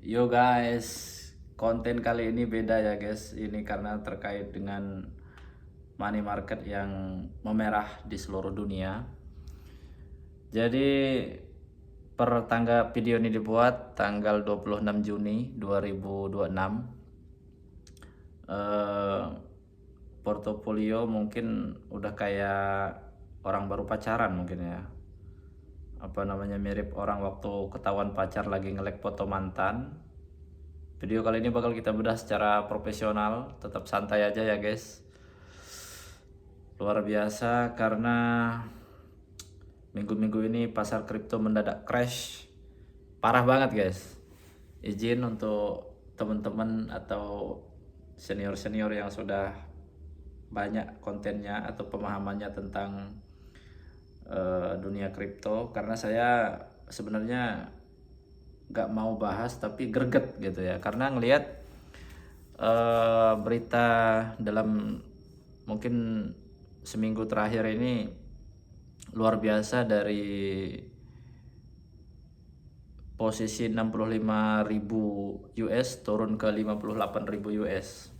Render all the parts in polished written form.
Yo guys, konten kali ini beda ya guys. Ini karena terkait dengan money market yang memerah di seluruh dunia. Jadi video ini dibuat tanggal 26 Juni 2026. Eh, Portofolio mungkin udah kayak orang baru pacaran mungkin ya. Mirip orang waktu ketahuan pacar lagi nge-like foto mantan. Video kali ini bakal kita bedah secara profesional, tetap santai aja ya guys. Luar biasa karena minggu-minggu ini pasar kripto mendadak crash. Parah banget guys. Izin untuk teman-teman atau senior-senior yang sudah banyak kontennya atau pemahamannya tentang dunia kripto, karena saya sebenarnya nggak mau bahas tapi greget gitu ya, karena ngelihat berita dalam mungkin seminggu terakhir ini luar biasa. Dari posisi 65.000 US turun ke 58.000 US.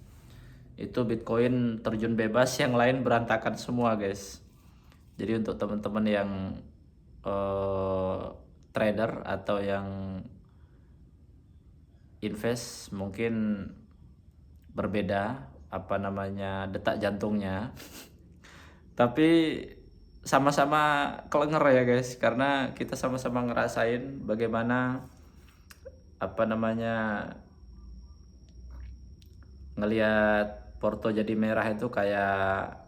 Itu Bitcoin terjun bebas, yang lain berantakan semua guys. Jadi untuk teman-teman yang trader atau yang invest mungkin berbeda detak jantungnya. Tapi sama-sama kelenger ya guys, karena kita sama-sama ngerasain bagaimana ngelihat Porto jadi merah itu kayak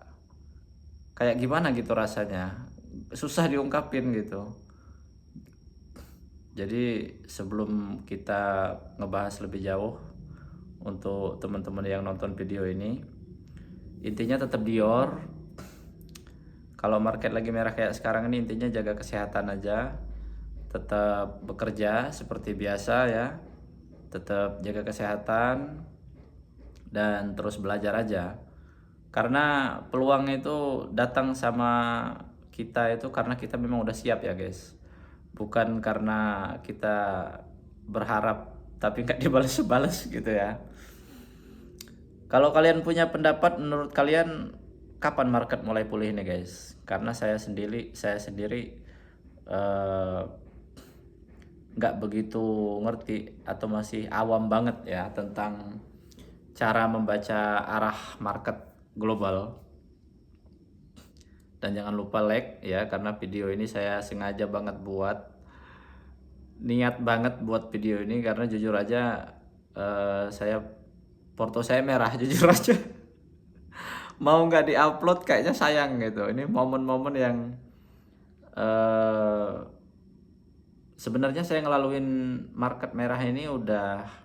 kayak gimana gitu rasanya, susah diungkapin gitu. Jadi sebelum kita ngebahas lebih jauh, untuk teman-teman yang nonton video ini, intinya tetap Dior. Kalau market lagi merah kayak sekarang ini, intinya jaga kesehatan aja, tetap bekerja seperti biasa ya, tetap jaga kesehatan dan terus belajar aja. Karena peluang itu datang sama kita itu karena kita memang udah siap ya guys, bukan karena kita berharap tapi nggak dibalas-balas gitu ya. Kalau kalian punya pendapat, menurut kalian kapan market mulai pulih nih guys? Karena saya sendiri eh, nggak begitu ngerti atau masih awam banget ya tentang cara membaca arah market global. Dan jangan lupa like ya, karena video ini saya sengaja banget niat banget buat video ini, karena jujur aja porto saya merah jujur aja. Mau nggak diupload kayaknya sayang gitu. Ini momen-momen yang eh, sebenarnya saya ngelaluin market merah ini udah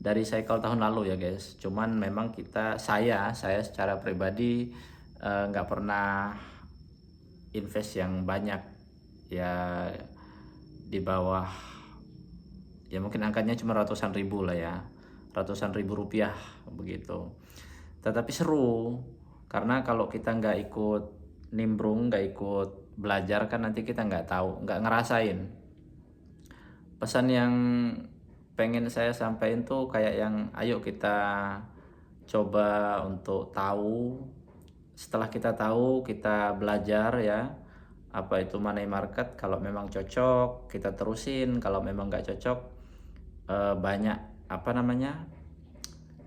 dari cycle tahun lalu ya guys. Cuman memang saya secara pribadi nggak pernah invest yang banyak ya, di bawah ya mungkin angkanya cuma ratusan ribu lah ya, ratusan ribu rupiah begitu. Tetapi seru karena kalau kita nggak ikut nimbrung, nggak ikut belajar, kan nanti kita nggak tahu, nggak ngerasain. Pesan yang pengen saya sampaikan tuh kayak yang, ayo kita coba untuk tahu. Setelah kita tahu, kita belajar ya, apa itu money market. Kalau memang cocok kita terusin, kalau memang nggak cocok, banyak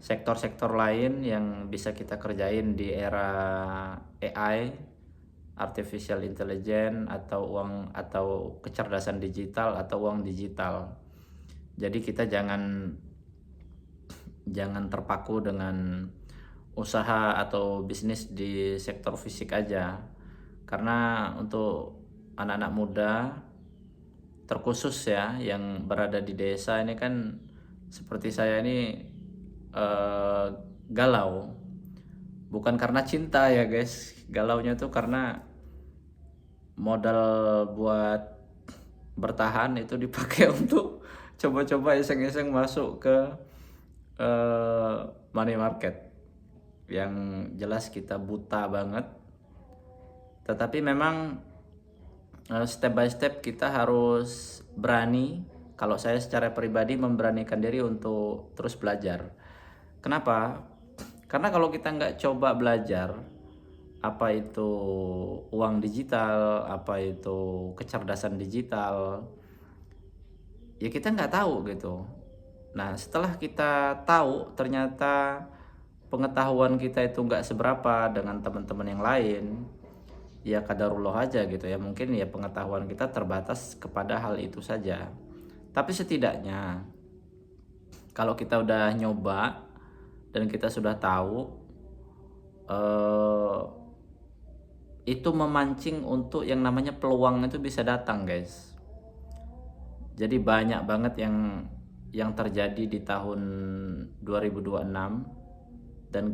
sektor-sektor lain yang bisa kita kerjain di era AI, artificial intelligence, atau kecerdasan digital atau uang digital. Jadi kita jangan terpaku dengan usaha atau bisnis di sektor fisik aja. Karena untuk anak-anak muda terkhusus ya yang berada di desa ini kan, seperti saya ini eh, galau. Bukan karena cinta ya guys, galaunya tuh karena modal buat bertahan itu dipakai untuk coba-coba iseng-iseng masuk ke eh, money market, yang jelas kita buta banget. Tetapi memang step by step kita harus berani kalau saya secara pribadi memberanikan diri untuk terus belajar. Kenapa? Karena kalau kita nggak coba belajar, apa itu uang digital, apa itu kecerdasan digital, ya kita nggak tahu gitu. Nah, setelah kita tahu ternyata pengetahuan kita itu nggak seberapa dengan teman-teman yang lain, ya kadarullah aja gitu ya. Mungkin ya pengetahuan kita terbatas kepada hal itu saja. Tapi setidaknya kalau kita udah nyoba dan kita sudah tahu, eh, itu memancing untuk yang namanya peluang itu bisa datang, guys. Jadi banyak banget yang terjadi di tahun 2026, dan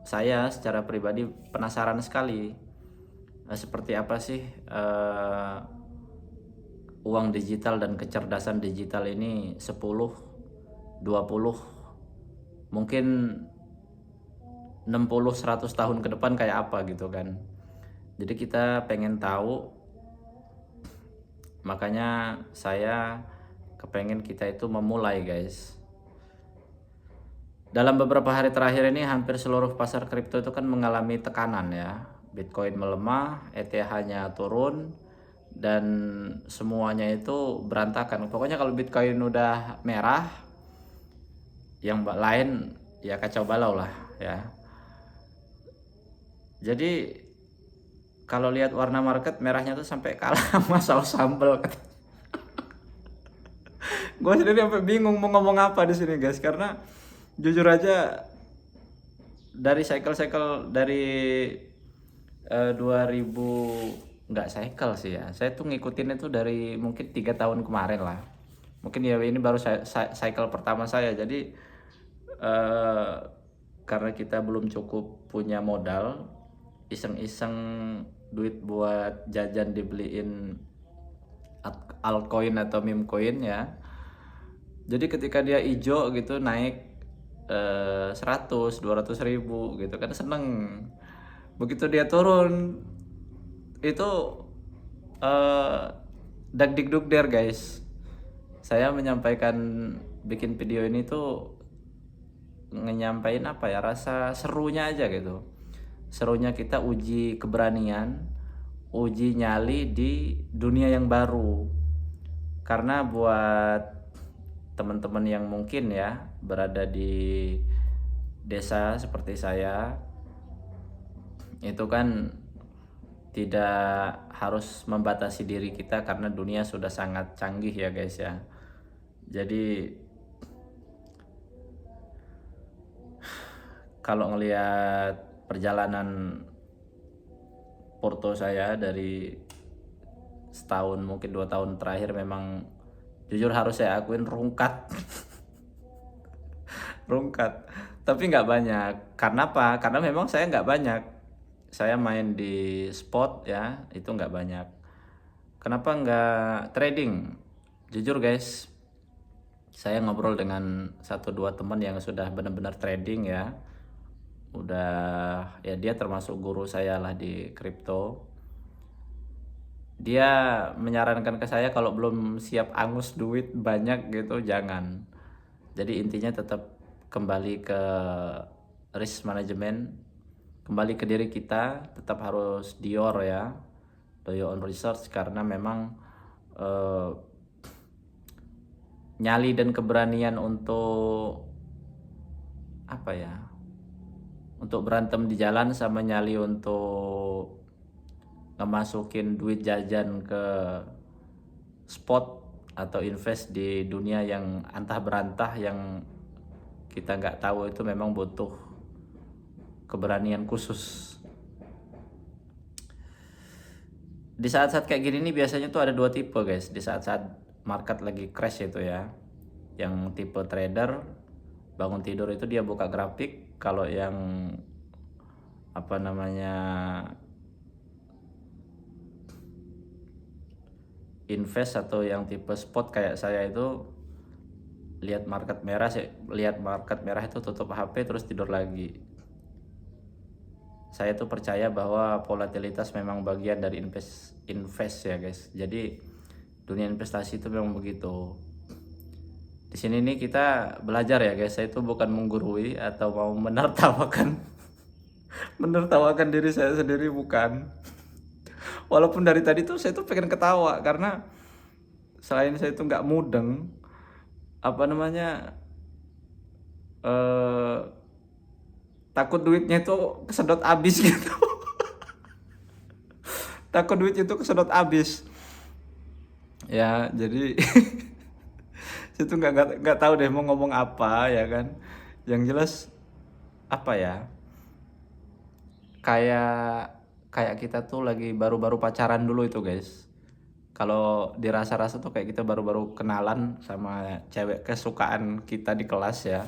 saya secara pribadi penasaran sekali, seperti apa sih uang digital dan kecerdasan digital ini 10, 20, mungkin 60, 100 tahun ke depan kayak apa gitu kan. Jadi kita pengen tahu, makanya saya kepengen kita itu memulai, guys. Dalam beberapa hari terakhir ini hampir seluruh pasar kripto itu kan mengalami tekanan ya. Bitcoin melemah, ETH-nya turun, dan semuanya itu berantakan. Pokoknya kalau Bitcoin udah merah, yang lain ya kacau balau lah ya. Jadi kalau lihat warna market merahnya tuh sampai kalah sama saus sambal. Gue sendiri sampai bingung mau ngomong apa di sini, guys, karena jujur aja dari cycle dari 2000, nggak cycle sih ya, saya tuh ngikutin itu dari mungkin 3 tahun kemarin lah. Mungkin ya ini baru cycle pertama saya. Jadi karena kita belum cukup punya modal, iseng-iseng duit buat jajan dibeliin altcoin atau meme coin ya. Jadi ketika dia hijau gitu naik 100, 200 ribu gitu kan seneng. Begitu dia turun itu dagdikdukder, guys. Saya menyampaikan bikin video ini tuh nyampain apa ya, rasa serunya aja gitu. Serunya kita uji keberanian, uji nyali di dunia yang baru. Karena buat teman-teman yang mungkin ya berada di desa seperti saya, itu kan tidak harus membatasi diri kita karena dunia sudah sangat canggih ya, guys ya. Jadi kalau ngelihat perjalanan porto saya dari setahun mungkin 2 tahun terakhir, memang jujur harus saya akuin rungkat. Rungkat, tapi nggak banyak. Karena apa? Karena memang saya nggak banyak, saya main di spot ya, itu nggak banyak. Kenapa nggak trading? Jujur, guys, saya ngobrol dengan 1-2 teman yang sudah benar-benar trading ya, udah ya, dia termasuk guru saya lah di kripto. Dia menyarankan ke saya kalau belum siap angus duit banyak gitu jangan. Jadi intinya tetap kembali ke risk management, kembali ke diri kita, tetap harus dior ya, do your own research. Karena memang nyali dan keberanian untuk apa ya, untuk berantem di jalan sama nyali untuk ngemasukin duit jajan ke spot atau invest di dunia yang antah berantah yang kita nggak tahu, itu memang butuh keberanian khusus. Di saat-saat kayak gini nih biasanya tuh ada 2 tipe, guys. Di saat-saat market lagi crash itu ya, yang tipe trader bangun tidur itu dia buka grafik. Kalau yang apa namanya invest atau yang tipe spot kayak saya itu lihat market merah itu tutup HP terus tidur lagi. Saya tuh percaya bahwa volatilitas memang bagian dari invest ya, guys. Jadi Dunia investasi itu memang begitu. Di sini nih kita belajar ya guys, saya itu bukan menggurui atau mau menertawakan menertawakan diri saya sendiri, bukan. Walaupun dari tadi tuh saya tuh pengen ketawa karena selain saya itu nggak mudeng, apa namanya, eh, takut duitnya itu kesedot habis gitu. Takut duitnya itu kesedot habis. Ya, jadi saya tuh nggak tahu deh mau ngomong apa ya kan. Yang jelas apa ya? Kayak kayak kita tuh lagi baru-baru pacaran dulu itu guys. Kalau dirasa-rasa tuh kayak kita baru-baru kenalan sama cewek kesukaan kita di kelas ya.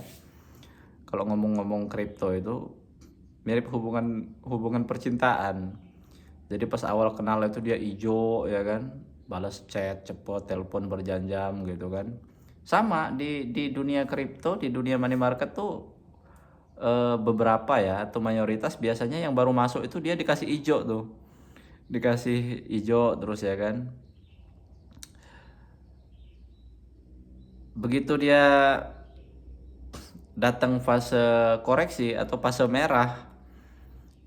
Kalau ngomong-ngomong kripto itu mirip hubungan hubungan percintaan. Jadi pas awal kenal itu dia ijo ya kan, balas chat cepet, telepon berjam-jam gitu kan. Sama di dunia kripto, di dunia money market tuh beberapa ya atau mayoritas biasanya yang baru masuk itu dia dikasih ijo tuh. Dikasih ijo terus ya kan. Begitu dia datang fase koreksi atau fase merah,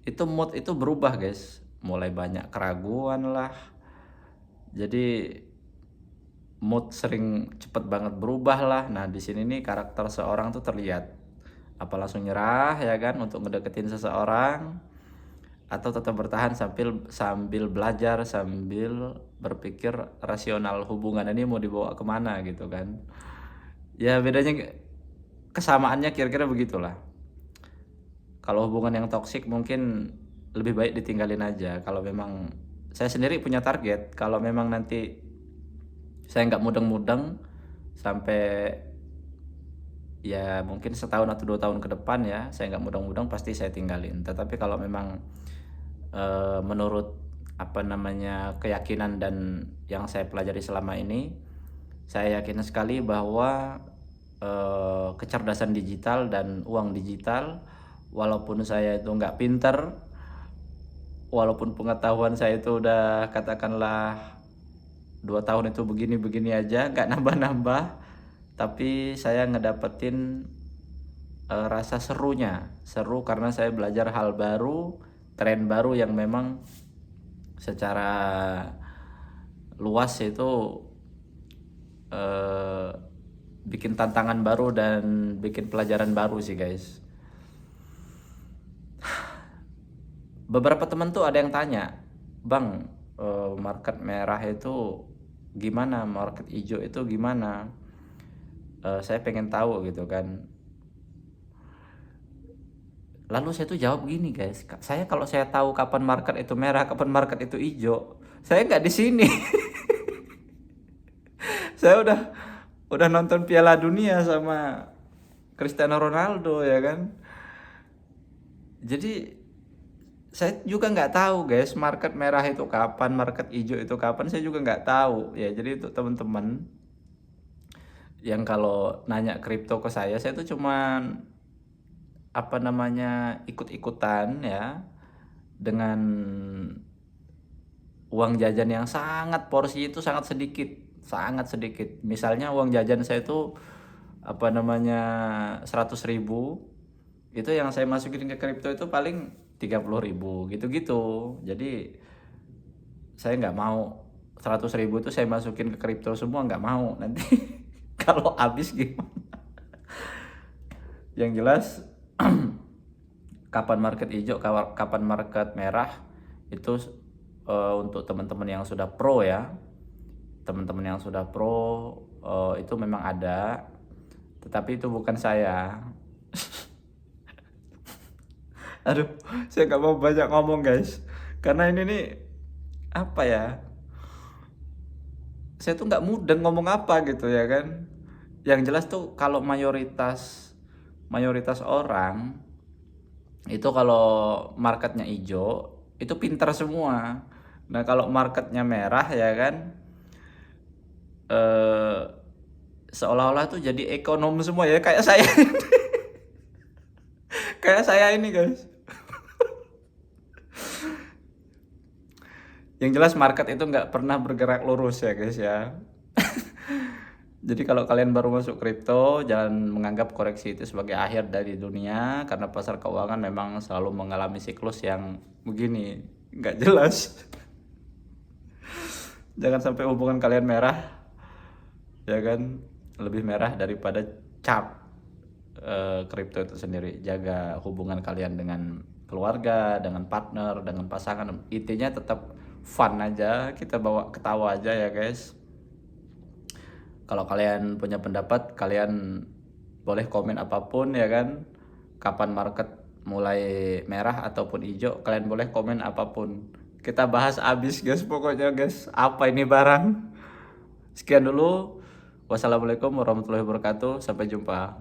itu mood itu berubah guys, mulai banyak keraguan lah, jadi mood sering cepet banget berubah lah. Nah di sini nih karakter seorang tuh terlihat, apa langsung nyerah ya kan untuk ngedeketin seseorang, atau tetap bertahan sambil sambil belajar, sambil berpikir rasional hubungan ini mau dibawa kemana gitu kan. Ya bedanya, kesamaannya kira-kira begitulah. Kalau hubungan yang toksik mungkin lebih baik ditinggalin aja. Kalau memang saya sendiri punya target, kalau memang nanti saya nggak mudeng-mudeng sampai ya mungkin setahun atau 2 tahun ke depan ya, saya nggak mudeng-mudeng pasti saya tinggalin. Tetapi kalau memang menurut apa namanya keyakinan dan yang saya pelajari selama ini, saya yakin sekali bahwa kecerdasan digital dan uang digital, walaupun saya itu nggak pinter, walaupun pengetahuan saya itu udah katakanlah 2 tahun itu begini-begini aja, nggak nambah-nambah, tapi saya ngedapetin rasa serunya. Seru karena saya belajar hal baru, tren baru yang memang secara luas itu bikin tantangan baru dan bikin pelajaran baru sih guys. Beberapa teman tuh ada yang tanya, Bang, market merah itu gimana, market hijau itu gimana? Saya pengen tahu gitu kan. Lalu saya tuh jawab gini guys, saya kalau saya tahu kapan market itu merah, kapan market itu hijau, saya nggak di sini. Saya udah nonton Piala Dunia sama Cristiano Ronaldo ya kan. Jadi saya juga nggak tahu guys, market merah itu kapan, market hijau itu kapan, saya juga nggak tahu ya. Jadi untuk teman-teman yang kalau nanya kripto ke saya tuh cuman apa namanya ikut-ikutan ya, dengan uang jajan yang sangat porsi itu sangat sedikit, sangat sedikit. Misalnya uang jajan saya itu apa namanya 100.000, itu yang saya masukin ke kripto itu paling 30.000 gitu-gitu. Jadi saya nggak mau 100.000 itu saya masukin ke kripto semua, nggak mau nanti kalau habis gimana. Yang jelas kapan market hijau, kapan market merah itu untuk teman-teman yang sudah pro ya. Teman-teman yang sudah pro itu memang ada, tetapi itu bukan saya. Aduh, saya nggak mau banyak ngomong guys, karena ini nih apa ya? Saya tuh nggak mudeng ngomong apa gitu ya kan. Yang jelas tuh kalau mayoritas orang itu kalau marketnya hijau itu pintar semua. Nah kalau marketnya merah ya kan, eh, seolah-olah tuh jadi ekonom semua ya kayak saya. Kayak saya ini guys. Yang jelas market itu nggak pernah bergerak lurus ya guys ya. Jadi kalau kalian baru masuk kripto, jangan menganggap koreksi itu sebagai akhir dari dunia, karena pasar keuangan memang selalu mengalami siklus yang begini, nggak jelas. Jangan sampai hubungan kalian merah, ya kan, lebih merah daripada chart kripto itu sendiri. Jaga hubungan kalian dengan keluarga, dengan partner, dengan pasangan. Intinya tetap fun aja, kita bawa ketawa aja ya guys. Kalau kalian punya pendapat, kalian boleh komen apapun ya kan. Kapan market mulai merah ataupun hijau, kalian boleh komen apapun. Kita bahas abis guys, pokoknya guys. Apa ini barang? Sekian dulu. Wassalamualaikum warahmatullahi wabarakatuh. Sampai jumpa.